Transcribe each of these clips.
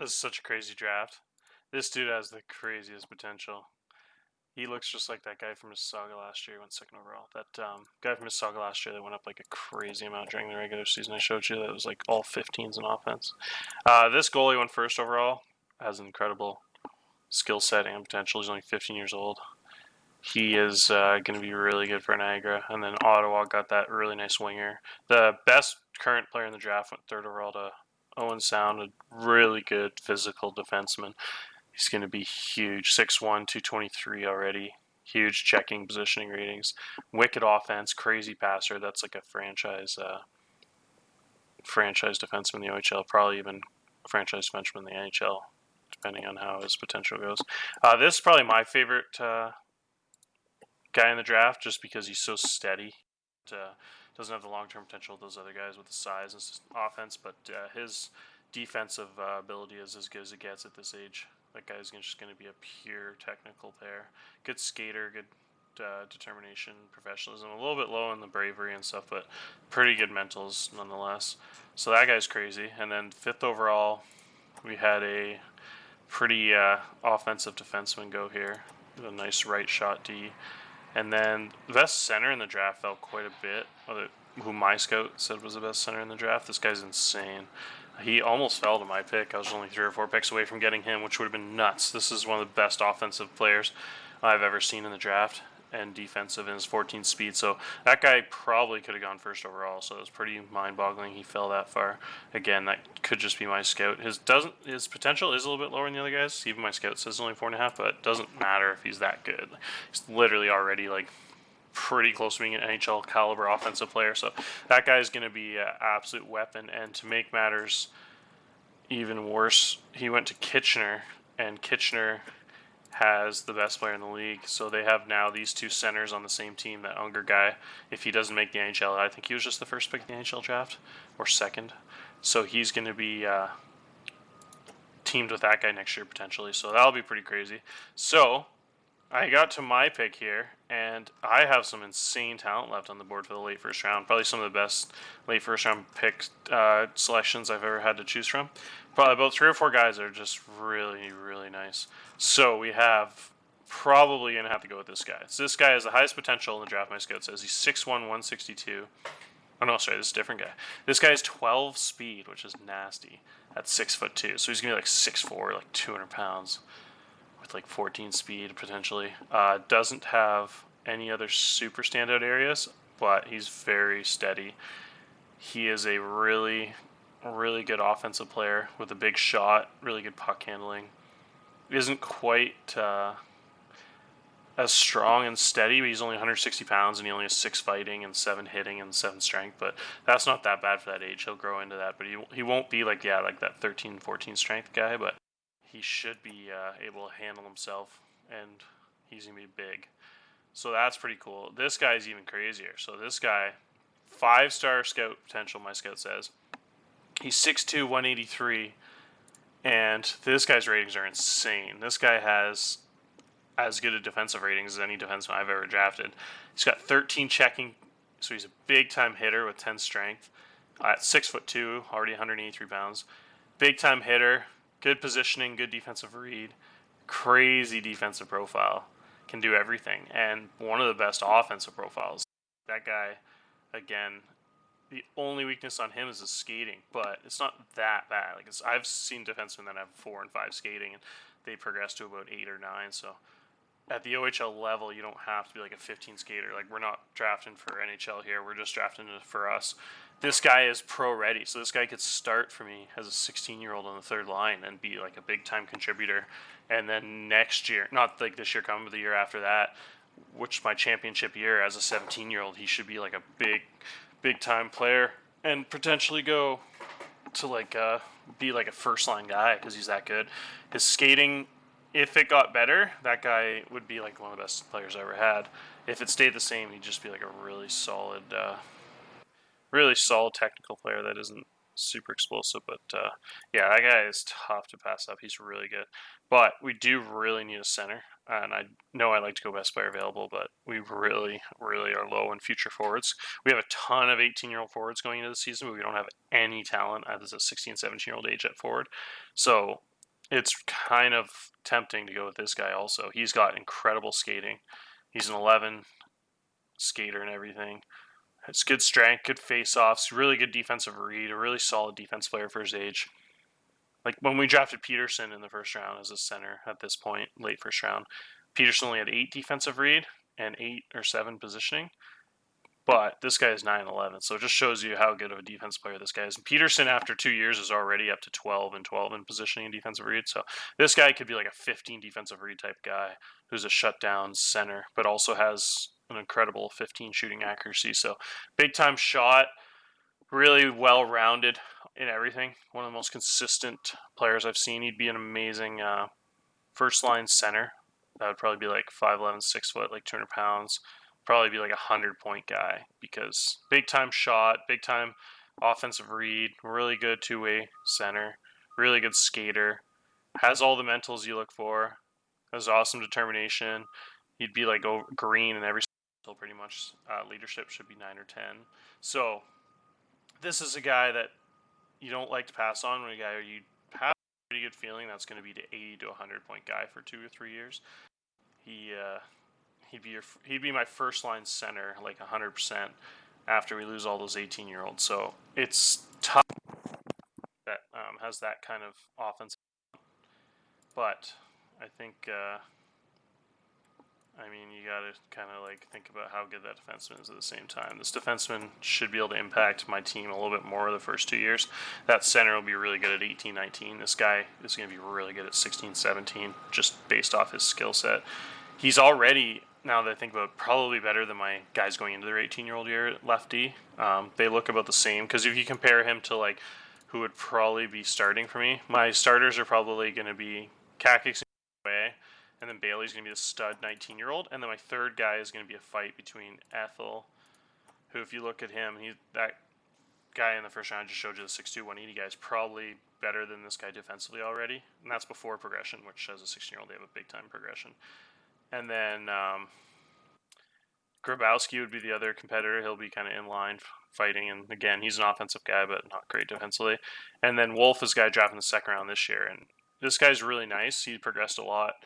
This is such a crazy draft. This dude has the craziest potential. He looks just like that guy from Mississauga last year. He went second overall. That guy from Mississauga last year that went up like a crazy amount during the regular season. I showed you that was like all 15s in offense. This goalie went first overall. Has an incredible skill set and potential. He's only 15 years old. He is going to be really good for Niagara. And then Ottawa got that really nice winger. The best current player in the draft went third overall to Owen Sound, a really good physical defenseman. He's going to be huge. 6'1", 223 already. Huge checking, positioning ratings. Wicked offense, crazy passer. That's like a franchise defenseman in the OHL, probably even franchise defenseman in the NHL, depending on how his potential goes. This is probably my favorite guy in the draft, just because he's so steady. Doesn't have the long-term potential of those other guys with the size and offense, but his defensive ability is as good as it gets at this age. That guy's just going to be a pure technical player. Good skater, good determination, professionalism. A little bit low in the bravery and stuff, but pretty good mentals nonetheless. So that guy's crazy. And then fifth overall, we had a pretty offensive defenseman go here. A nice right shot D. And then the best center in the draft fell quite a bit. Who my scout said was the best center in the draft. This guy's insane. He almost fell to my pick. I was only 3 or 4 picks away from getting him, which would have been nuts. This is one of the best offensive players I've ever seen in the draft, and defensive in his 14 speed. So that guy probably could have gone first overall. So it was pretty mind-boggling he fell that far. Again, that could just be my scout. His potential is a little bit lower than the other guys. Even my scout says only 4.5, but it doesn't matter if he's that good. He's literally already like pretty close to being an NHL caliber offensive player. So that guy is going to be an absolute weapon. And to make matters even worse, he went to Kitchener, and Kitchener has the best player in the league. So they have now these two centers on the same team. That Unger guy, if he doesn't make the NHL, I think he was just the first pick in the NHL draft, or second. So he's going to be teamed with that guy next year potentially. So that'll be pretty crazy. So I got to my pick here, and I have some insane talent left on the board for the late first round. Probably some of the best late first round pick selections I've ever had to choose from. Probably about 3 or 4 guys that are just really, really nice. So we have probably going to have to go with this guy. So this guy has the highest potential in the draft, my scout says. He's 6'1", 162. Oh, no, sorry, this is a different guy. This guy has 12 speed, which is nasty, at 6'2". So he's going to be like 6'4", like 200 pounds. With like 14 speed potentially. Doesn't have any other super standout areas, but he's very steady. He is a really, really good offensive player with a big shot, really good puck handling. He isn't quite as strong and steady, but he's only 160 pounds and he only has 6 fighting and 7 hitting and 7 strength, but that's not that bad for that age. He'll grow into that, but he won't be like that 13, 14 strength guy, but he should be able to handle himself, and he's going to be big. So that's pretty cool. This guy's even crazier. So this guy, 5-star scout potential, my scout says. He's 6'2", 183, and this guy's ratings are insane. This guy has as good a defensive ratings as any defenseman I've ever drafted. He's got 13 checking, so he's a big-time hitter with 10 strength. At 6'2", already 183 pounds. Big-time hitter. Good positioning, good defensive read, crazy defensive profile, can do everything, and one of the best offensive profiles. That guy, again, the only weakness on him is his skating, but it's not that bad. I've seen defensemen that have 4 and 5 skating, and they progress to about 8 or 9. So at the OHL level, you don't have to be like a 15 skater. Like, we're not drafting for NHL here. We're just drafting for us. This guy is pro ready, so this guy could start for me as a 16-year-old on the third line and be like a big-time contributor. And then next year, not like this year coming, but the year after that, which is my championship year as a 17-year-old, he should be like a big-time player and potentially go to like be like a first-line guy because he's that good. His skating, if it got better, that guy would be like one of the best players I ever had. If it stayed the same, he'd just be like a really solid technical player that isn't super explosive. But yeah, that guy is tough to pass up. He's really good. But we do really need a center. And I know I like to go best player available, but we really, really are low in future forwards. We have a ton of 18-year-old forwards going into the season, but we don't have any talent at this 16, 17-year-old age at forward. So it's kind of tempting to go with this guy also. He's got incredible skating. He's an 11 skater and everything. It's good strength, good face-offs, really good defensive read, a really solid defense player for his age. Like when we drafted Peterson in the first round as a center at this point, late first round, Peterson only had 8 defensive read and 8 or 7 positioning. But this guy is 9-11, so it just shows you how good of a defense player this guy is. And Peterson, after 2 years, is already up to 12 and 12 in positioning and defensive read. So this guy could be like a 15 defensive read type guy who's a shutdown center, but also has an incredible 15 shooting accuracy. So big time shot, really well rounded in everything. One of the most consistent players I've seen. He'd be an amazing first line center. That would probably be like 5'11", 6 foot, like 200 pounds. Probably be like a 100-point guy because big time shot, big time offensive read, really good two-way center, really good skater, has all the mentals you look for, has awesome determination. He'd be like green in every skill pretty much. Leadership should be 9 or 10. So this is a guy that you don't like to pass on. When a guy you have a pretty good feeling that's going to be the 80 to 100-point guy for 2 or 3 years. He'd be my first line center like 100% after we lose all those 18-year-olds. So it's tough that has that kind of offense. But I think you got to kind of like think about how good that defenseman is at the same time. This defenseman should be able to impact my team a little bit more the first 2 years. That center will be really good at 18, 19. This guy is going to be really good at 16, 17, just based off his skill set. He's already, now that I think about it, probably better than my guys going into their 18-year-old year at lefty. They look about the same, because if you compare him to like who would probably be starting for me, my starters are probably going to be Kakic's away, and then Bailey's going to be the stud 19-year-old, and then my third guy is going to be a fight between Ethel, who, if you look at him, that guy in the first round I just showed you, the 6'2", 180 guy, is probably better than this guy defensively already, and that's before progression, which as a 16-year-old they have a big time progression. And then Grabowski would be the other competitor. He'll be kind of in line fighting, and again, he's an offensive guy, but not great defensively. And then Wolf is a guy drafted in the second round this year, and this guy's really nice. He progressed a lot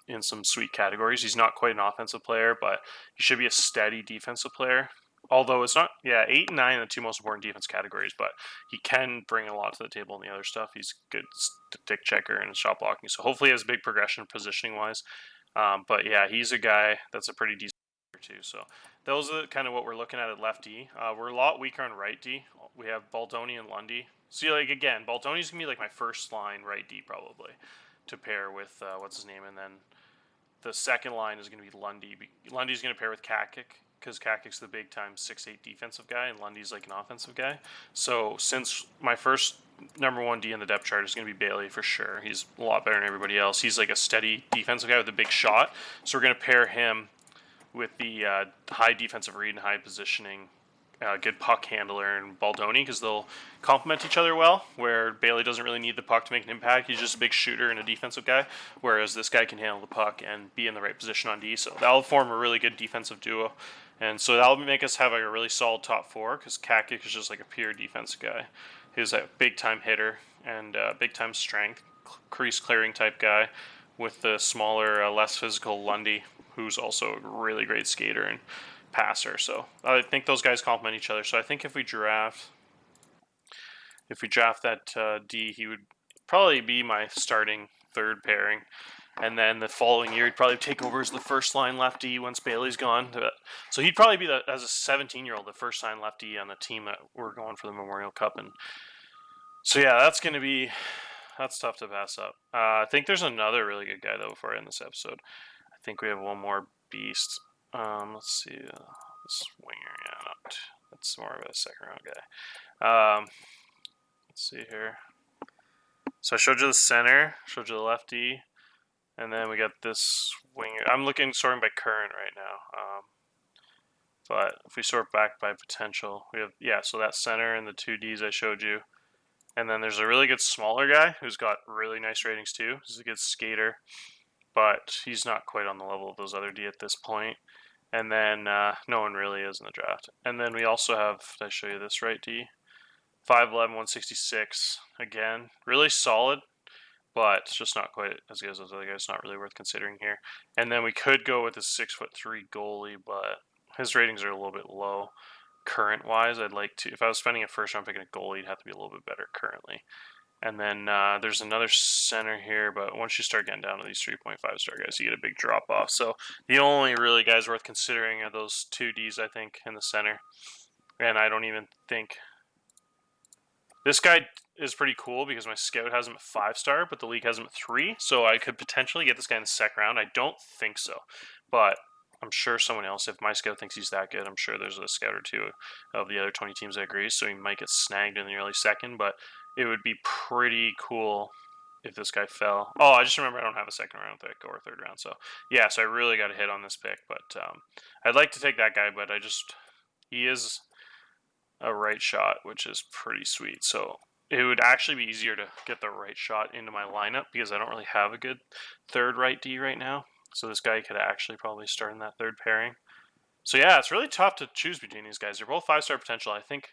in some sweet categories. He's not quite an offensive player, but he should be a steady defensive player. Although it's not, 8 and 9 are the 2 most important defense categories, but he can bring a lot to the table in the other stuff. He's good stick checker and shot blocking, so hopefully he has big progression positioning wise. But yeah, he's a guy that's a pretty decent player too. So those are kind of what we're looking at left D. We're a lot weaker on right D. We have Baldoni and Lundy. See, like again, Baldoni's gonna be like my first line right D probably to pair with what's his name, and then the second line is gonna be Lundy. Lundy's gonna pair with Kakic, because Kakic's the big time 6'8" defensive guy, and Lundy's like an offensive guy. So since my first number 1D in the depth chart is going to be Bailey for sure. He's a lot better than everybody else. He's like a steady defensive guy with a big shot. So we're going to pair him with the high defensive read and high positioning, good puck handler, and Baldoni, because they'll complement each other well, where Bailey doesn't really need the puck to make an impact. He's just a big shooter and a defensive guy, whereas this guy can handle the puck and be in the right position on D. So that'll form a really good defensive duo. And so that'll make us have like a really solid top 4, because Kakic is just like a pure defensive guy. He's a big-time hitter and big-time strength, crease clearing type guy, with the smaller, less physical Lundy, who's also a really great skater and passer. So I think those guys complement each other. So I think if we draft that D, he would probably be my starting third pairing. And then the following year, he'd probably take over as the first line lefty once Bailey's gone. So he'd probably be, as a 17-year-old, the first line lefty on the team that we're going for the Memorial Cup. And so yeah, that's tough to pass up. I think there's another really good guy though before I end this episode. I think we have one more beast. Let's see, this winger. Yeah, that's more of a second round guy. Let's see here. So I showed you the center, showed you the lefty. And then we got this winger. I'm sorting by current right now. But if we sort back by potential, we have, so that center and the 2Ds I showed you. And then there's a really good smaller guy who's got really nice ratings too. He's a good skater, but he's not quite on the level of those other D at this point. And then no one really is in the draft. And then we also have, did I show you this right D? 5'11", 166. Again, really solid. but it's just not quite as good as those other guys. Not really worth considering here. And then we could go with a 6'3" goalie, but his ratings are a little bit low current wise. I'd like to, if I was spending a first round pick on a goalie, it'd have to be a little bit better currently. And then there's another center here, but once you start getting down to these 3.5 star guys, you get a big drop off. So the only really guys worth considering are those 2Ds, I think, in the center. And I don't even think this guy is pretty cool because my scout has him at 5-star, but the league has him at 3. So I could potentially get this guy in the second round. I don't think so, but I'm sure someone else, if my scout thinks he's that good, I'm sure there's a scout or two of the other 20 teams that agree. So he might get snagged in the early second, but it would be pretty cool if this guy fell. Oh, I just remember I don't have a second round pick or third round. So yeah, so I really got to hit on this pick, but I'd like to take that guy, but he is a right shot, which is pretty sweet. So it would actually be easier to get the right shot into my lineup because I don't really have a good third right D right now. So this guy could actually probably start in that third pairing. So yeah, it's really tough to choose between these guys. They're both 5-star potential. I think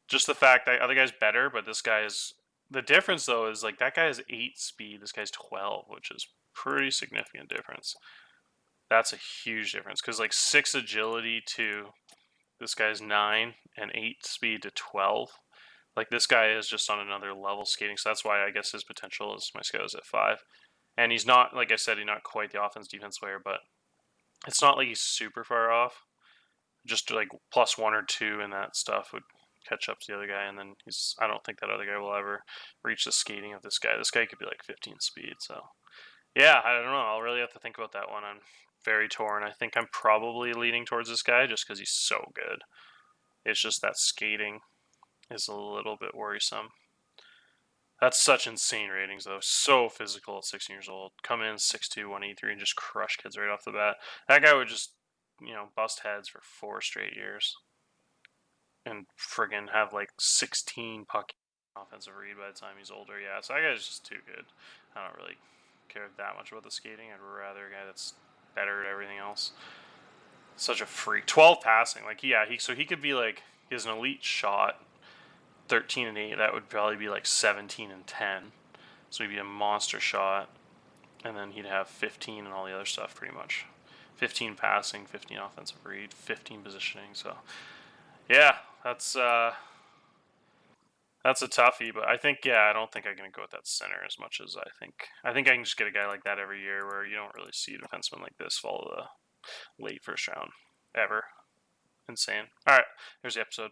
just the fact that other guy's better, but this guy is the difference though is like that guy has 8 speed, this guy's 12, which is pretty significant difference. That's a huge difference because like 6 agility to this guy's 9 and 8 speed to 12. Like this guy is just on another level skating, so that's why I guess his potential is my scale is at 5. And he's not, like I said, he's not quite the offense defense player, but it's not like he's super far off. Just like plus 1 or 2 and that stuff would catch up to the other guy, and then I don't think that other guy will ever reach the skating of this guy. This guy could be like 15 speed, so yeah, I don't know. I'll really have to think about that one. I'm very torn. I think I'm probably leaning towards this guy just because he's so good. It's just that skating is a little bit worrisome. That's such insane ratings, though. So physical at 16 years old. Come in 6'2", 183, and just crush kids right off the bat. That guy would just, bust heads for 4 straight years. And friggin' have like 16 puck offensive read by the time he's older. Yeah, so that guy's just too good. I don't really care that much about the skating. I'd rather a guy that's better at everything else. Such a freak. 12 passing. Like, yeah, so he could be like, he has an elite shot. 13 and 8, that would probably be like 17 and 10. So he'd be a monster shot. And then he'd have 15 and all the other stuff pretty much. 15 passing, 15 offensive read, 15 positioning. So yeah, that's a toughie, but I think I don't think I'm gonna go with that center as much as I think. I think I can just get a guy like that every year where you don't really see a defenseman like this fall the late first round ever. Insane. All right, here's the episode.